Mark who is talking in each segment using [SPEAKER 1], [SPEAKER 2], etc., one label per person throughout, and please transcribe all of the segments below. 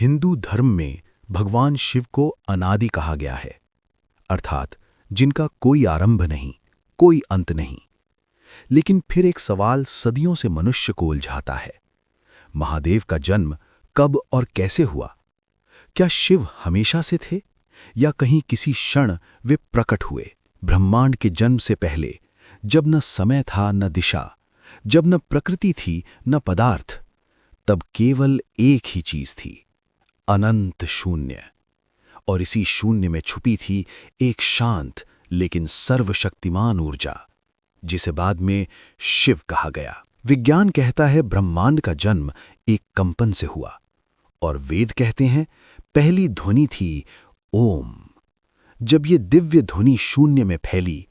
[SPEAKER 1] हिंदू धर्म में भगवान शिव को अनादि कहा गया है, अर्थात जिनका कोई आरंभ नहीं, कोई अंत नहीं। लेकिन फिर एक सवाल सदियों से मनुष्य को उलझाता है। महादेव का जन्म कब और कैसे हुआ? क्या शिव हमेशा से थे या कहीं किसी क्षण वे प्रकट हुए? ब्रह्मांड के जन्म से पहले, जब न समय था न दिशा, जब न प्रकृति थी न पदार्थ, तब केवल एक ही चीज थी, अनंत शून्य। और इसी शून्य में छुपी थी एक शांत लेकिन सर्वशक्तिमान ऊर्जा, जिसे बाद में शिव कहा गया। विज्ञान कहता है ब्रह्मांड का जन्म एक कंपन से हुआ, और वेद कहते हैं पहली ध्वनि थी ओम। जब ये दिव्य ध्वनि शून्य में फैली,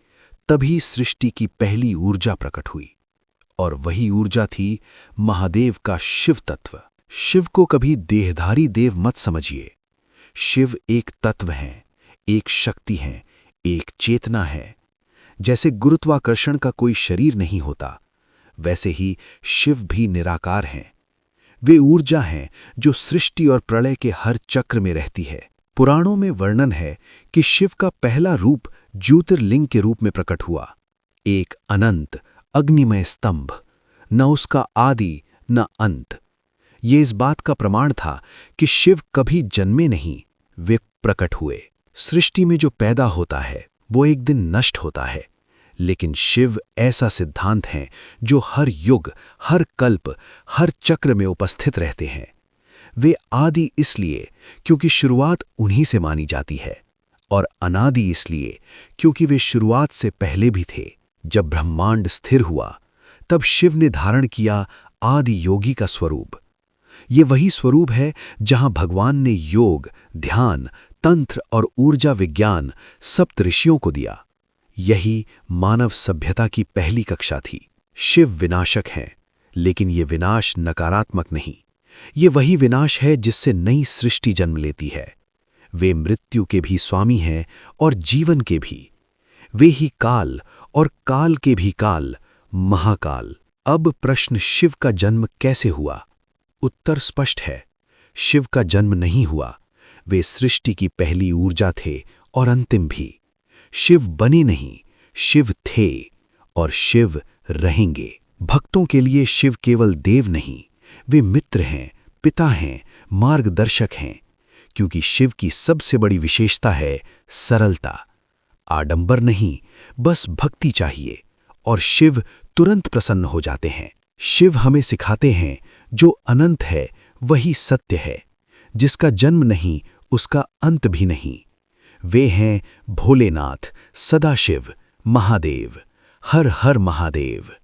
[SPEAKER 1] तभी सृष्टि की पहली ऊर्जा प्रकट हुई, और वही ऊर्जा थी महादेव का शिव तत्व। शिव को कभी देहधारी देव मत समझिए। शिव एक तत्व हैं, एक शक्ति हैं, एक चेतना है। जैसे गुरुत्वाकर्षण का कोई शरीर नहीं होता, वैसे ही शिव भी निराकार हैं। वे ऊर्जा हैं जो सृष्टि और प्रलय के हर चक्र में रहती है। पुराणों में वर्णन है कि शिव का पहला रूप ज्योतिर्लिंग के रूप में प्रकट हुआ, एक अनंत अग्निमय स्तंभ, न उसका आदि न अंत। ये इस बात का प्रमाण था कि शिव कभी जन्मे नहीं, वे प्रकट हुए। सृष्टि में जो पैदा होता है वो एक दिन नष्ट होता है, लेकिन शिव ऐसा सिद्धांत है जो हर युग, हर कल्प, हर चक्र में उपस्थित रहते हैं। वे आदि इसलिए क्योंकि शुरुआत उन्हीं से मानी जाती है, और अनादि इसलिए क्योंकि वे शुरुआत से पहले भी थे। जब ब्रह्मांड स्थिर हुआ, तब शिव ने धारण किया आदि योगी का स्वरूप। ये वही स्वरूप है जहां भगवान ने योग, ध्यान, तंत्र और ऊर्जा विज्ञान सप्त ऋषियों को दिया। यही मानव सभ्यता की पहली कक्षा थी। शिव विनाशक हैं, लेकिन ये विनाश नकारात्मक नहीं। ये वही विनाश है जिससे नई सृष्टि जन्म लेती है। वे मृत्यु के भी स्वामी हैं और जीवन के भी। वे ही काल और काल के भी काल, महाकाल। अब प्रश्न शिव का जन्म कैसे हुआ? उत्तर स्पष्ट है, शिव का जन्म नहीं हुआ। वे सृष्टि की पहली ऊर्जा थे और अंतिम भी। शिव बने नहीं, शिव थे और शिव रहेंगे। भक्तों के लिए शिव केवल देव नहीं, वे मित्र हैं, पिता हैं, मार्गदर्शक हैं, क्योंकि शिव की सबसे बड़ी विशेषता है सरलता। आडंबर नहीं, बस भक्ति चाहिए और शिव तुरंत प्रसन्न हो जाते हैं। शिव हमें सिखाते हैं जो अनंत है वही सत्य है, जिसका जन्म नहीं उसका अंत भी नहीं। वे हैं भोलेनाथ, सदाशिव, महादेव। हर हर महादेव।